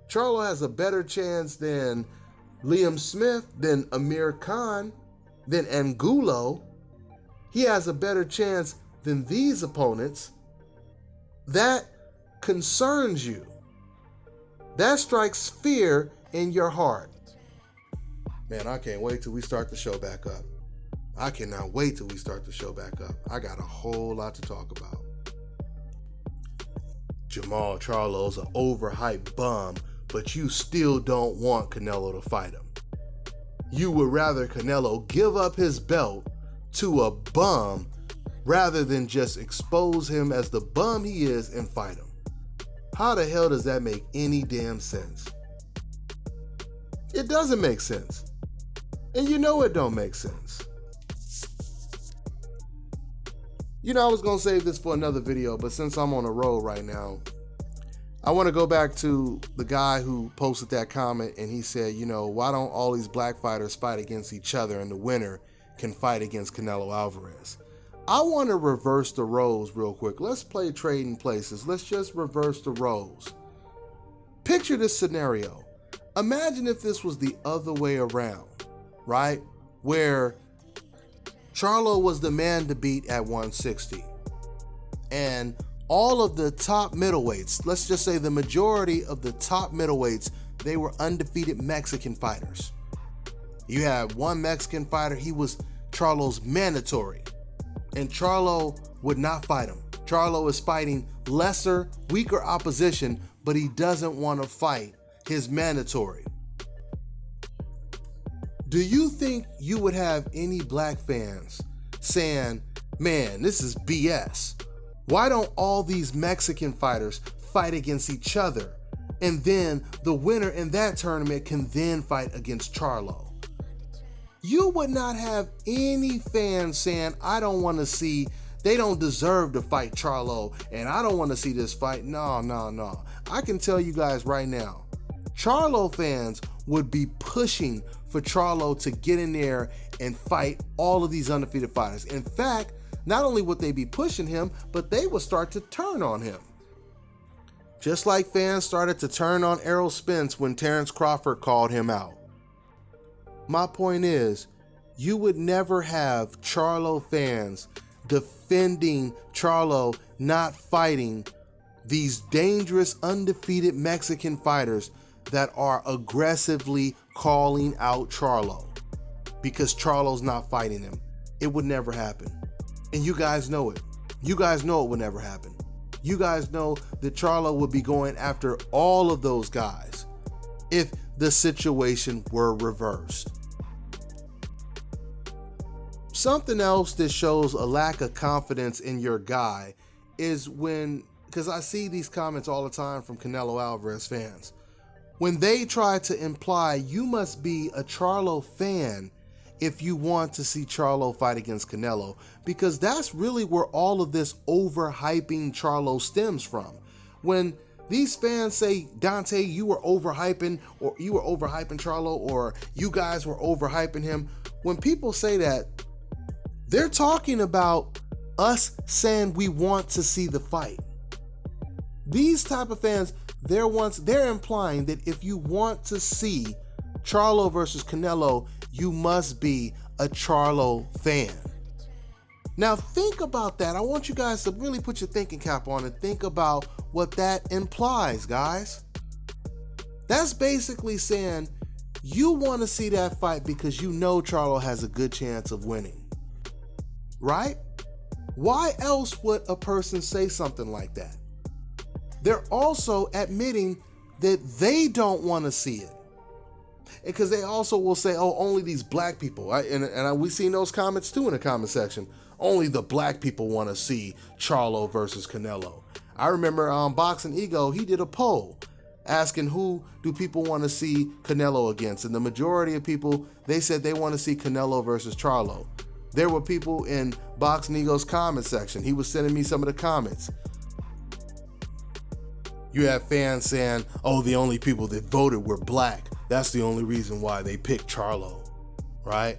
Charlo has a better chance than Liam Smith, than Amir Khan, than Angulo, he has a better chance than these opponents, that concerns you. That strikes fear in your heart. Man, I can't wait till we start the show back up. I cannot wait till we start the show back up. I got a whole lot to talk about. Jermall Charlo's an overhyped bum, but you still don't want Canelo to fight him. You would rather Canelo give up his belt to a bum rather than just expose him as the bum he is and fight him. How the hell does that make any damn sense? It doesn't make sense. And you know it don't make sense. You know, I was gonna save this for another video, but since I'm on a roll right now, I want to go back to the guy who posted that comment, and he said, you know, why don't all these black fighters fight against each other and the winner can fight against Canelo Alvarez? I want to reverse the roles real quick. Let's play trading places. Let's just reverse the roles. Picture this scenario. Imagine if this was the other way around, right? Where Charlo was the man to beat at 160. And all of the top middleweights, let's just say the majority of the top middleweights, they were undefeated Mexican fighters. You had one Mexican fighter, he was Charlo's mandatory, and Charlo would not fight him. Charlo is fighting lesser, weaker opposition, but he doesn't want to fight his mandatory. Do you think you would have any black fans saying, man, this is BS? Why don't all these Mexican fighters fight against each other? And then the winner in that tournament can then fight against Charlo. You would not have any fans saying, I don't want to see, they don't deserve to fight Charlo, and I don't want to see this fight. No. I can tell you guys right now, Charlo fans would be pushing for Charlo to get in there and fight all of these undefeated fighters. In fact, not only would they be pushing him, but they would start to turn on him. Just like fans started to turn on Errol Spence when Terrence Crawford called him out. My point is, you would never have Charlo fans defending Charlo not fighting these dangerous undefeated Mexican fighters that are aggressively calling out Charlo because Charlo's not fighting him. It would never happen. And you guys know it. You guys know it would never happen. You guys know that Charlo would be going after all of those guys if the situation were reversed. Something else that shows a lack of confidence in your guy is when, because I see these comments all the time from Canelo Alvarez fans, when they try to imply you must be a Charlo fan if you want to see Charlo fight against Canelo, because that's really where all of this overhyping Charlo stems from. When these fans say, Dante, you were overhyping, or you were overhyping Charlo, or you guys were overhyping him, when people say that, they're talking about us saying we want to see the fight. These type of fans, they're implying that if you want to see Charlo versus Canelo, you must be a Charlo fan. Now think about that. I want you guys to really put your thinking cap on and think about what that implies, guys. That's basically saying you want to see that fight because you know Charlo has a good chance of winning, right? Why else would a person say something like that? They're also admitting that they don't want to see it. Because they also will say, oh, only these black people. We've seen those comments too in the comment section. Only the black people want to see Charlo versus Canelo. I remember Boxing Ego, he did a poll asking who do people want to see Canelo against. And the majority of people, they said they want to see Canelo versus Charlo. There were people in Boxing Ego's comment section. He was sending me some of the comments. You have fans saying, oh, the only people that voted were black. That's the only reason why they picked Charlo, right?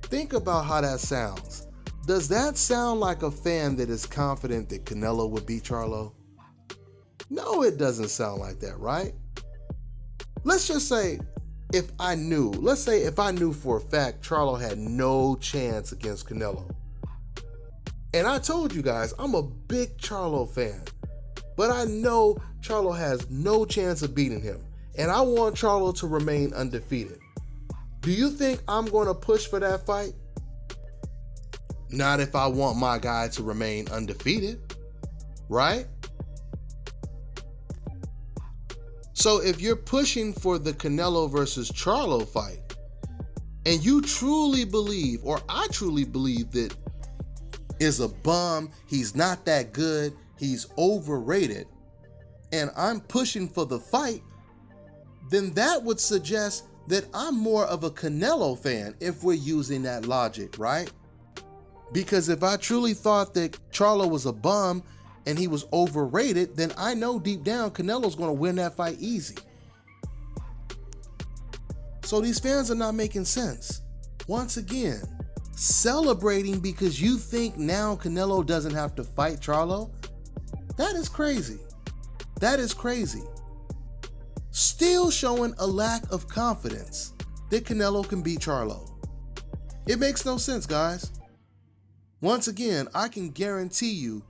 Think about how that sounds. Does that sound like a fan that is confident that Canelo would beat Charlo? No, it doesn't sound like that, right? Let's just say if I knew for a fact Charlo had no chance against Canelo. And I told you guys, I'm a big Charlo fan, but I know Charlo has no chance of beating him. And I want Charlo to remain undefeated. Do you think I'm going to push for that fight? Not if I want my guy to remain undefeated, right? So if you're pushing for the Canelo versus Charlo fight, and you truly believe, or I truly believe, that is a bum, he's not that good, he's overrated, and I'm pushing for the fight, then that would suggest that I'm more of a Canelo fan if we're using that logic, right? Because if I truly thought that Charlo was a bum and he was overrated, then I know deep down Canelo's going to win that fight easy. So these fans are not making sense. Once again, celebrating because you think now Canelo doesn't have to fight Charlo? That is crazy. That is crazy. Still showing a lack of confidence that Canelo can beat Charlo. It makes no sense, guys. Once again, I can guarantee you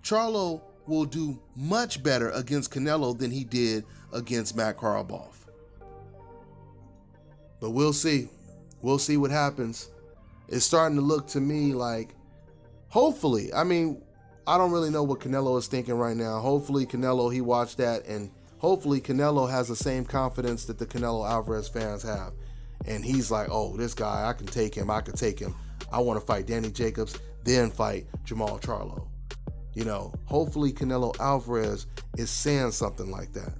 Charlo will do much better against Canelo than he did against Matt Korobov. But we'll see. We'll see what happens. It's starting to look to me like, hopefully, I mean, I don't really know what Canelo is thinking right now. Hopefully Canelo, he watched that, and hopefully Canelo has the same confidence that the Canelo Alvarez fans have. And he's like, oh, this guy, I can take him. I could take him. I want to fight Danny Jacobs, then fight Jermall Charlo. You know, hopefully Canelo Alvarez is saying something like that.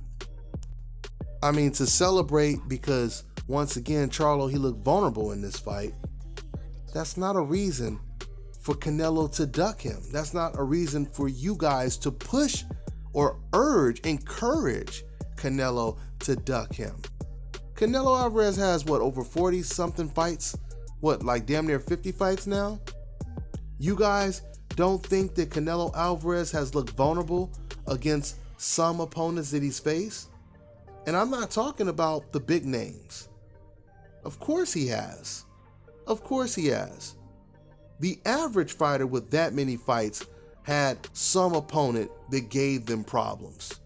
I mean, to celebrate because, once again, Charlo, he looked vulnerable in this fight. That's not a reason for Canelo to duck him. That's not a reason for you guys to push or encourage Canelo to duck him. Canelo Alvarez has, what, over 40-something fights? What, like damn near 50 fights now? You guys don't think that Canelo Alvarez has looked vulnerable against some opponents that he's faced? And I'm not talking about the big names. Of course he has. Of course he has. The average fighter with that many fights had some opponent that gave them problems.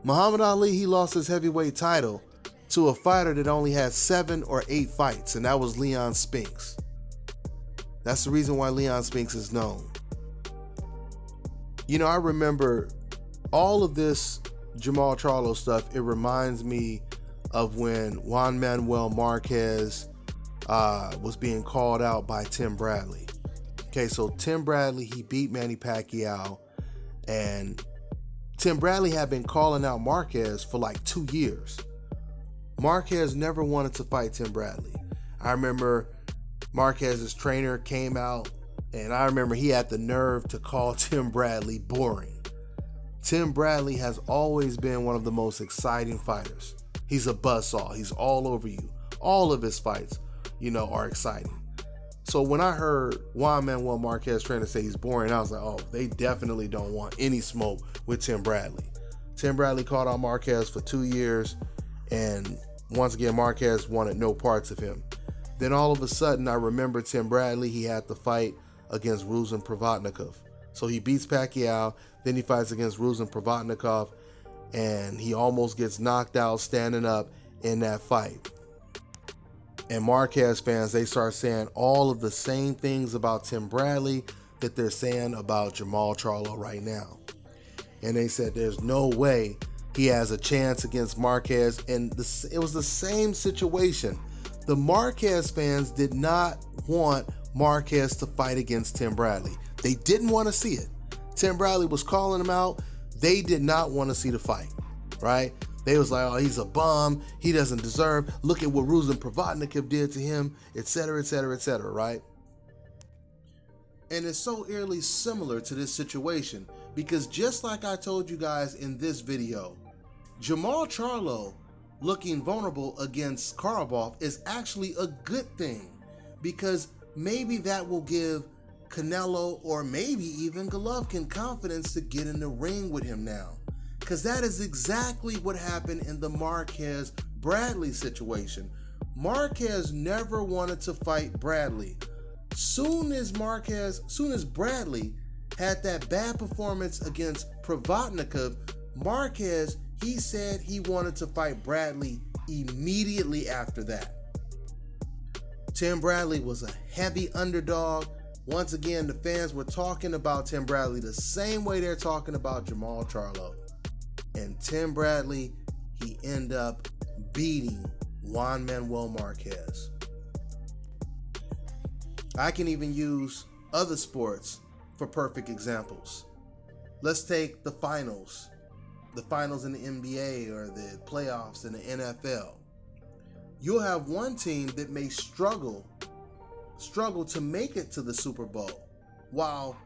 Muhammad Ali, he lost his heavyweight title to a fighter that only had 7 or 8 fights, and that was Leon Spinks. That's the reason why Leon Spinks is known. You know, I remember all of this Jermall Charlo stuff. It reminds me of when Juan Manuel Marquez was being called out by Tim Bradley. Okay, so Tim Bradley, he beat Manny Pacquiao, and Tim Bradley had been calling out Marquez for like 2 years. Marquez never wanted to fight Tim Bradley. I remember Marquez's trainer came out, and I remember he had the nerve to call Tim Bradley boring. Tim Bradley has always been one of the most exciting fighters. He's a buzzsaw. He's all over you. All of his fights, you know, are exciting. So when I heard Juan Manuel Marquez trainer say he's boring, I was like, oh, they definitely don't want any smoke with Tim Bradley. Tim Bradley called out Marquez for 2 years, and once again, Marquez wanted no parts of him. Then all of a sudden, I remember Tim Bradley, he had the fight against Ruslan Provodnikov. So he beats Pacquiao, then he fights against Ruslan Provodnikov, and he almost gets knocked out standing up in that fight. And Marquez fans, they start saying all of the same things about Tim Bradley that they're saying about Jermall Charlo right now. And they said there's no way he has a chance against Marquez, and it was the same situation. The Marquez fans did not want Marquez to fight against Tim Bradley. They didn't want to see it. Tim Bradley was calling him out. They did not want to see the fight, right? They was like, oh, he's a bum. He doesn't deserve. Look at what Ruslan Provodnikov did to him, etc., etc., etc., right? And it's so eerily similar to this situation because just like I told you guys in this video, Jermall Charlo looking vulnerable against Korobov is actually a good thing because maybe that will give Canelo or maybe even Golovkin confidence to get in the ring with him now. Because that is exactly what happened in the Marquez-Bradley situation. Marquez never wanted to fight Bradley. Soon as Bradley had that bad performance against Provodnikov, Marquez, he said he wanted to fight Bradley immediately after that. Tim Bradley was a heavy underdog. Once again, the fans were talking about Tim Bradley the same way they're talking about Jermall Charlo. And Tim Bradley, he ended up beating Juan Manuel Marquez. I can even use other sports for perfect examples. Let's take the finals in the NBA or the playoffs in the NFL. You'll have one team that may struggle to make it to the Super Bowl, while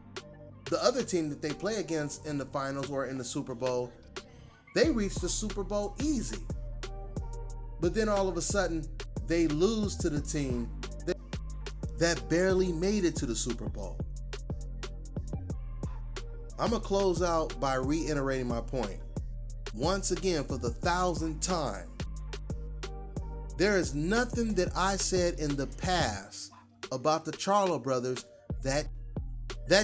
the other team that they play against in the finals or in the Super Bowl, they reach the Super Bowl easy. But then all of a sudden, they lose to the team that barely made it to the Super Bowl. I'm going to close out by reiterating my point. Once again, for the 1,000th time, there is nothing that I said in the past about the Charlo brothers that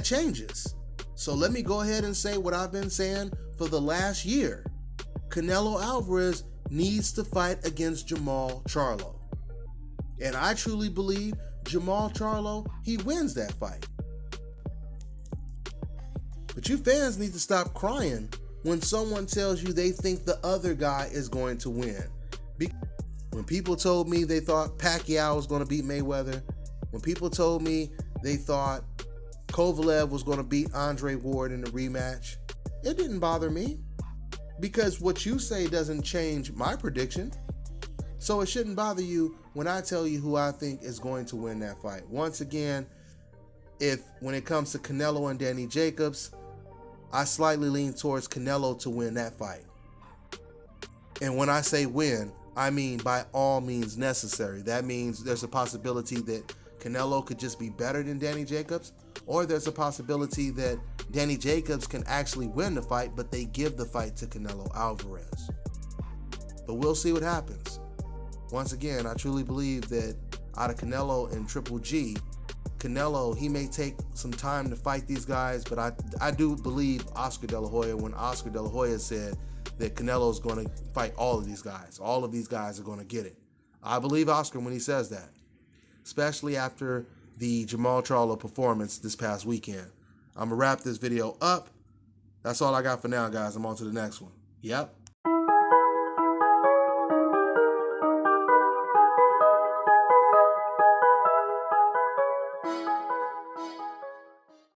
changes. So let me go ahead and say what I've been saying for the last year. Canelo Alvarez needs to fight against Jermall Charlo. And I truly believe Jermall Charlo, he wins that fight. But you fans need to stop crying when someone tells you they think the other guy is going to win. When people told me they thought Pacquiao was going to beat Mayweather, when people told me they thought Kovalev was going to beat Andre Ward in the rematch, it didn't bother me, because what you say doesn't change my prediction. So it shouldn't bother you when I tell you who I think is going to win that fight. Once again, when it comes to Canelo and Danny Jacobs, I slightly lean towards Canelo to win that fight. And when I say win, I mean by all means necessary. That means there's a possibility that Canelo could just be better than Danny Jacobs, or there's a possibility that Danny Jacobs can actually win the fight, but they give the fight to Canelo Alvarez. But we'll see what happens. Once again, I truly believe that out of Canelo and Triple G, Canelo, he may take some time to fight these guys, but I do believe Oscar De La Hoya when Oscar De La Hoya said that Canelo's going to fight all of these guys. All of these guys are going to get it. I believe Oscar when he says that, especially after the Jermall Charlo performance this past weekend. I'm going to wrap this video up. That's all I got for now, guys. I'm on to the next one. Yep.